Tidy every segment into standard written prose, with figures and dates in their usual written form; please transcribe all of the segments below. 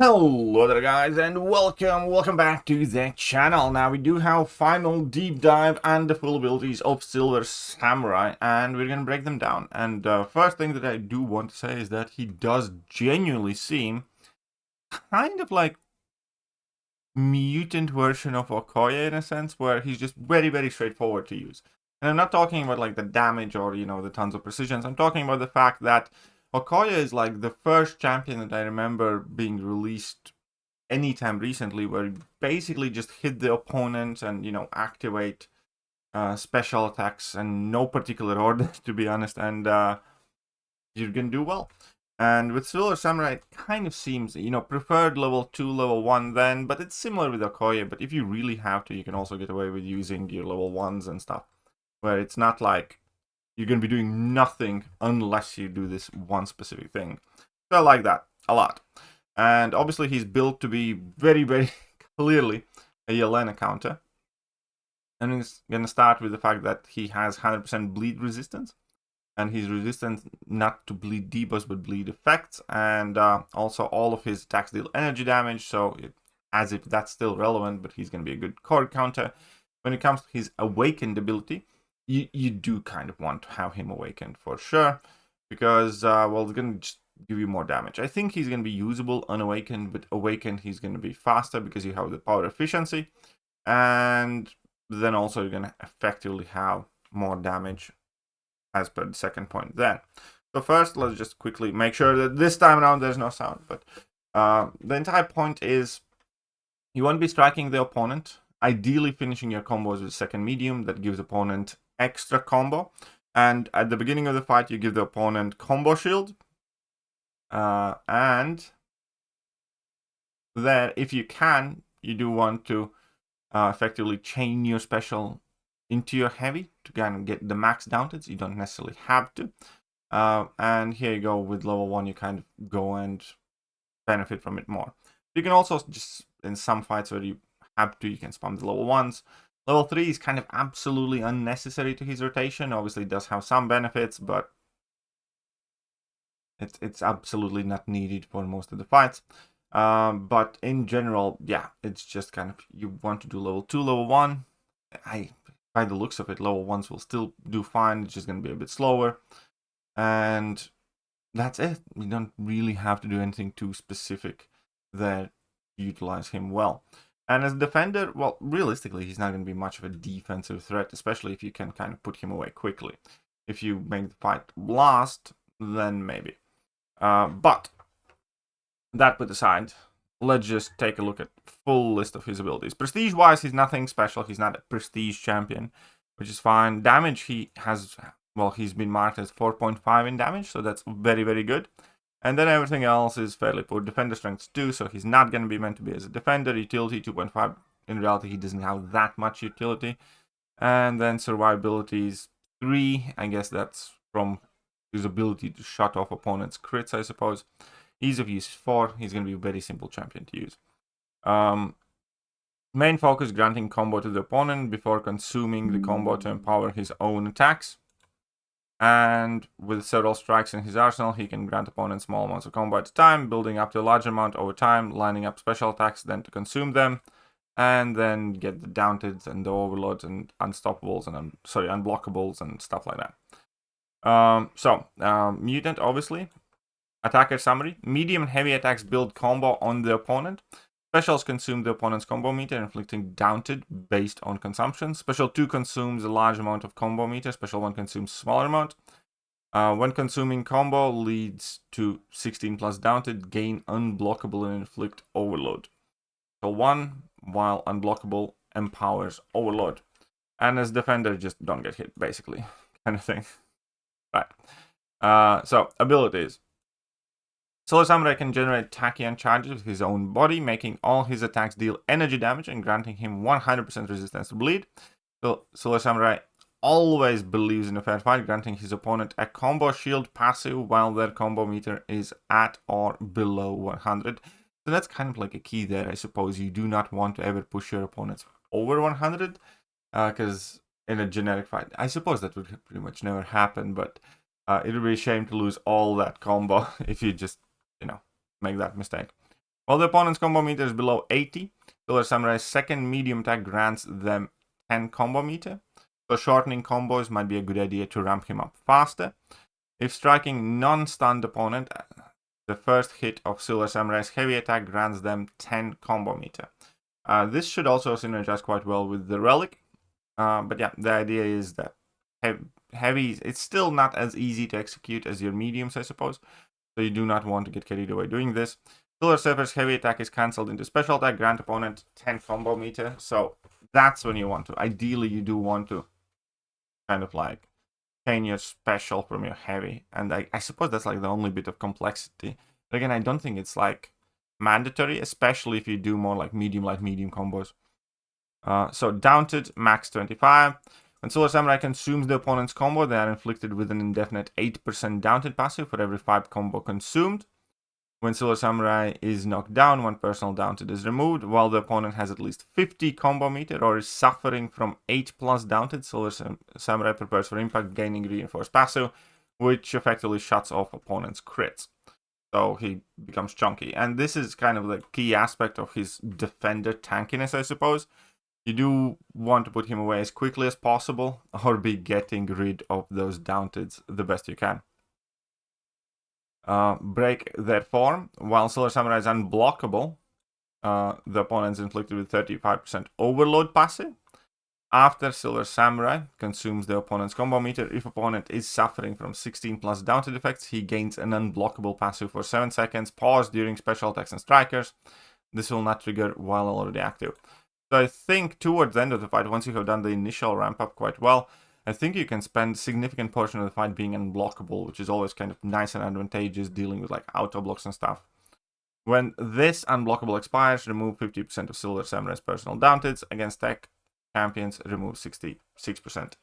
Hello there guys and welcome back to the channel. Now we do have final deep dive and the full abilities of Silver Samurai and we're gonna break them down. And first thing that I do want to say is that he does genuinely seem kind of like mutant version of Okoye in a sense, where he's just very straightforward to use. And I'm not talking about like the damage or the tons of precisions. I'm talking about the fact that Okoye is like the first champion that I remember being released anytime recently, where you basically just hit the opponent and activate special attacks and no particular order, to be honest, and you're gonna do well. And with Silver Samurai, it kind of seems, preferred level 2, level 1 then, but it's similar with Okoye. But if you really have to, you can also get away with using your level 1s and stuff, where it's not like you're going to be doing nothing unless you do this one specific thing. So I like that a lot. And obviously he's built to be very clearly a Yelena counter. And he's going to start with the fact that he has 100% bleed resistance. And he's resistant not to bleed debuffs but bleed effects. And also all of his attacks deal energy damage. So as if that's still relevant, but he's going to be a good core counter. When it comes to his awakened ability, you do kind of want to have him awakened for sure, because well, it's going to just give you more damage. I think he's going to be usable unawakened, but awakened he's going to be faster because you have the power efficiency, and then also you're going to effectively have more damage as per the second point then. So first, let's just quickly make sure that this time around there's no sound, but the entire point is you want to be striking the opponent, ideally finishing your combos with second medium that gives opponent extra combo. And at the beginning of the fight, you give the opponent combo shield. And then, if you can, you do want to effectively chain your special into your heavy to kind of get the max downtids. You don't necessarily have to. And here you go, with level 1, you kind of go and benefit from it more. You can also just, in some fights where you have to, you can spam the level 1s. Level 3 is kind of absolutely unnecessary to his rotation. Obviously, it does have some benefits, but it's absolutely not needed for most of the fights. But in general, yeah, it's just kind of, you want to do level 2, level 1. By the looks of it, level 1s will still do fine. It's just going to be a bit slower. And that's it. You don't really have to do anything too specific that utilize him well. And as a defender, well, realistically, he's not going to be much of a defensive threat, especially if you can kind of put him away quickly. If you make the fight last, then maybe. But that put aside, let's just take a look at full list of his abilities. Prestige-wise, he's nothing special. He's not a prestige champion, which is fine. Damage, he has, well, he's been marked as 4.5 in damage, so that's very good. And then everything else is fairly poor. Defender strength 2, so he's not going to be meant to be as a defender. Utility 2.5. In reality, he doesn't have that much utility. And then survivability is 3. I guess that's from his ability to shut off opponents' crits, I suppose. Ease of use 4. He's going to be a very simple champion to use. Main focus, granting combo to the opponent before consuming the combo to empower his own attacks. And with several strikes in his arsenal, he can grant opponents small amounts of combo at a time, building up to a large amount over time, lining up special attacks, then to consume them, and then get the downtids and the overloads and unstoppables and unblockables and stuff like that. Mutant, obviously. Attacker summary: medium and heavy attacks build combo on the opponent. Specials consume the opponent's combo meter, inflicting downted based on consumption. Special 2 consumes a large amount of combo meter. Special 1 consumes a smaller amount. When consuming combo, leads to 16 plus downted, gain unblockable and inflict overload. So 1, while unblockable, empowers overload. And as defender, just don't get hit, basically, kind of thing. Right. So abilities. Silver Samurai can generate tachyon charges with his own body, making all his attacks deal energy damage and granting him 100% resistance to bleed. So Silver Samurai always believes in a fair fight, granting his opponent a combo shield passive while their combo meter is at or below 100. So that's kind of like a key there, I suppose. You do not want to ever push your opponents over 100, because in a generic fight, I suppose that would pretty much never happen, but it would be a shame to lose all that combo if you just make that mistake. While the opponent's combo meter is below 80, Silver Samurai's second medium attack grants them 10 combo meter. So shortening combos might be a good idea to ramp him up faster. If striking non-stunned opponent, the first hit of Silver Samurai's heavy attack grants them 10 combo meter. This should also synergize quite well with the relic. But yeah, the idea is that heavy, it's still not as easy to execute as your mediums, I suppose. So you do not want to get carried away doing this. Silver Surfer's heavy attack is cancelled into special attack, grant opponent 10 combo meter. So that's when you want to. Ideally, you do want to kind of like chain your special from your heavy. And I suppose that's like the only bit of complexity. But again, I don't think it's like mandatory, especially if you do more like medium, light, medium combos. So Daunted, max 25. When Silver Samurai consumes the opponent's combo, they are inflicted with an indefinite 8% Daunted passive for every 5 combo consumed. When Silver Samurai is knocked down, 1 personal Daunted is removed, while the opponent has at least 50 combo meter or is suffering from 8 plus Daunted. Silver Samurai prepares for impact, gaining reinforced passive, which effectively shuts off opponent's crits. So he becomes chunky. And this is kind of the key aspect of his defender tankiness, I suppose. You do want to put him away as quickly as possible, or be getting rid of those Daunteds the best you can. Break their form. While Silver Samurai is unblockable, the opponent is inflicted with 35% overload passive. After Silver Samurai consumes the opponent's combo meter, if opponent is suffering from 16 plus Daunted effects, he gains an unblockable passive for 7 seconds, pause during special attacks and strikers. This will not trigger while already active. So I think towards the end of the fight, once you have done the initial ramp up quite well, I think you can spend a significant portion of the fight being unblockable, which is always kind of nice and advantageous dealing with like auto blocks and stuff. When this unblockable expires, remove 50% of Silver Samurai's personal Daunteds. Against tech champions, remove 66%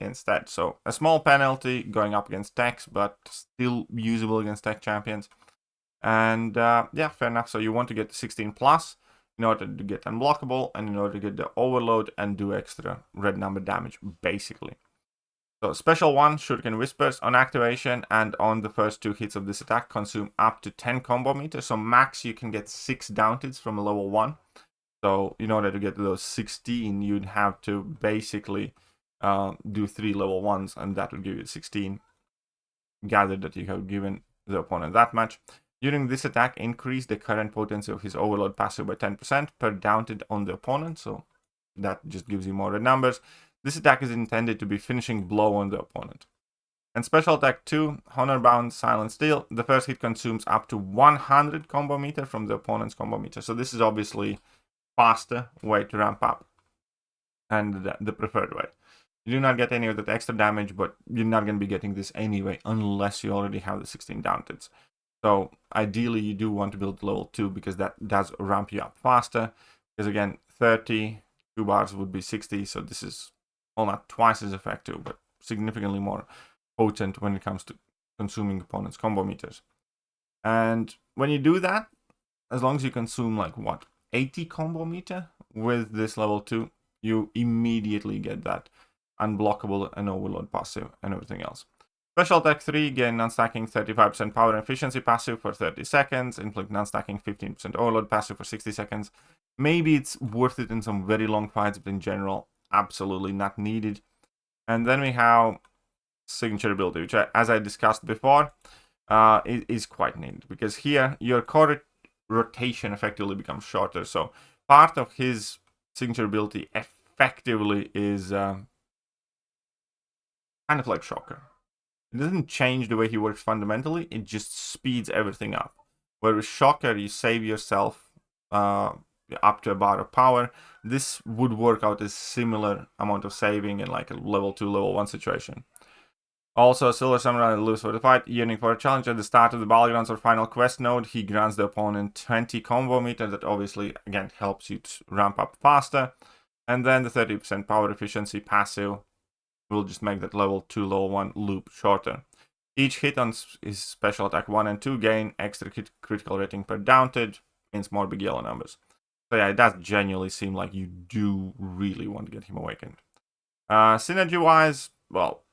instead. So a small penalty going up against techs, but still usable against tech champions. And yeah, fair enough. So you want to get 16 plus in order to get unblockable, and in order to get the overload and do extra red number damage, basically. So special 1, Shuriken Whispers, on activation and on the first 2 hits of this attack, consume up to 10 combo meters. So max you can get 6 Daunteds from a level 1. So in order to get to those 16, you'd have to basically do 3 level 1s, and that would give you 16. Gather that you have given the opponent that much. During this attack, increase the current potency of his overload passive by 10% per Daunted on the opponent, so that just gives you more red numbers. This attack is intended to be finishing blow on the opponent. And special attack 2, Honorbound Silent Steel. The first hit consumes up to 100 combo meter from the opponent's combo meter, so this is obviously faster way to ramp up, and the preferred way. You do not get any of that extra damage, but you're not going to be getting this anyway unless you already have the 16 Daunteds. So ideally you do want to build level 2 because that does ramp you up faster. Because again, 30, 2 bars would be 60, so this is, well, not twice as effective, but significantly more potent when it comes to consuming opponents' combo meters. And when you do that, as long as you consume like, what, 80 combo meter with this level 2, you immediately get that unblockable and overload passive and everything else. Special attack 3, gain non-stacking 35% power and efficiency passive for 30 seconds, inflict non-stacking 15% overload passive for 60 seconds. Maybe it's worth it in some very long fights, but in general, absolutely not needed. And then we have signature ability, which, as I discussed before, is quite needed, because here your core rotation effectively becomes shorter. So part of his signature ability effectively is kind of like Shocker. It doesn't change the way he works fundamentally, it just speeds everything up. Whereas Shocker, you save yourself up to a bar of power. This would work out as similar amount of saving in like a level 2, level 1 situation. Also, Silver Samurai lives for the fight, yearning for a challenge. At the start of the battlegrounds or final quest node, he grants the opponent 20 combo meter. That obviously, again, helps you to ramp up faster. And then the 30% power efficiency passive will just make that level 2, level 1 loop shorter. Each hit on his special attack 1 and 2 gain extra critical rating per Daunted, means more big yellow numbers. So yeah, it does genuinely seem like you do really want to get him awakened. Synergy-wise, well,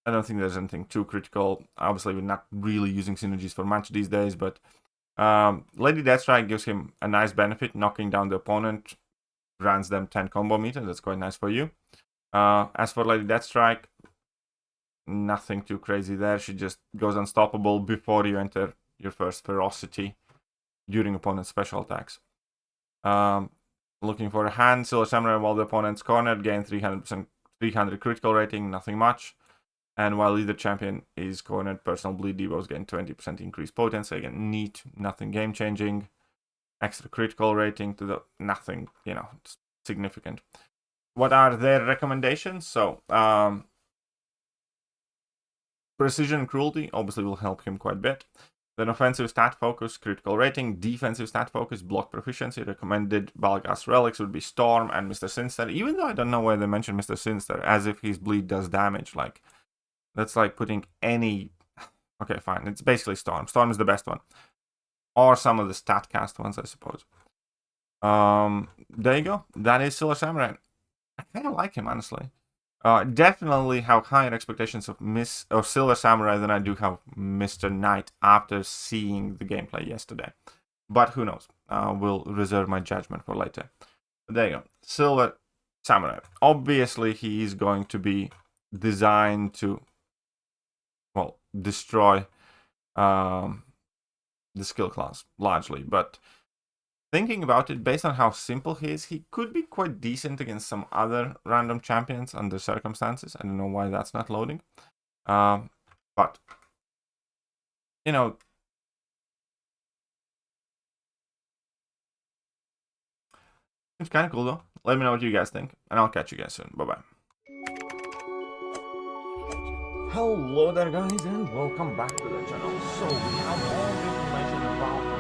I don't think there's anything too critical. Obviously, we're not really using synergies for much these days, but Lady Deathstrike gives him a nice benefit, knocking down the opponent, grants them 10 combo meters. That's quite nice for you. As for Lady Deathstrike, nothing too crazy there. She just goes unstoppable before you enter your first ferocity during opponent's special attacks. Looking for a hand, Silver Samurai while the opponent's cornered, gain 300 critical rating, nothing much. And while either champion is cornered, personal bleed debuffs gain 20% increased potency. Again, neat, nothing game changing. Extra critical rating to the nothing, significant. What are their recommendations? So, precision and cruelty obviously will help him quite a bit. Then offensive stat focus, critical rating, defensive stat focus, block proficiency. Recommended Balgas relics would be Storm and Mr. Sinister. Even though I don't know why they mentioned Mr. Sinister, as if his bleed does damage. Like, that's like putting any. Okay, fine. It's basically Storm. Storm is the best one, or some of the stat cast ones, I suppose. There you go. That is Silver Samurai. I kind of like him, honestly. Definitely have higher expectations of Silver Samurai than I do have Mr. Knight after seeing the gameplay yesterday. But who knows? We'll reserve my judgment for later. But there you go. Silver Samurai. Obviously, he is going to be designed to, well, destroy the skill class largely. But thinking about it, based on how simple he is, he could be quite decent against some other random champions under circumstances. I don't know why that's not loading. But, it's kind of cool though. Let me know what you guys think, and I'll catch you guys soon. Bye-bye. Hello there, guys, and welcome back to the channel. So we have all the information about the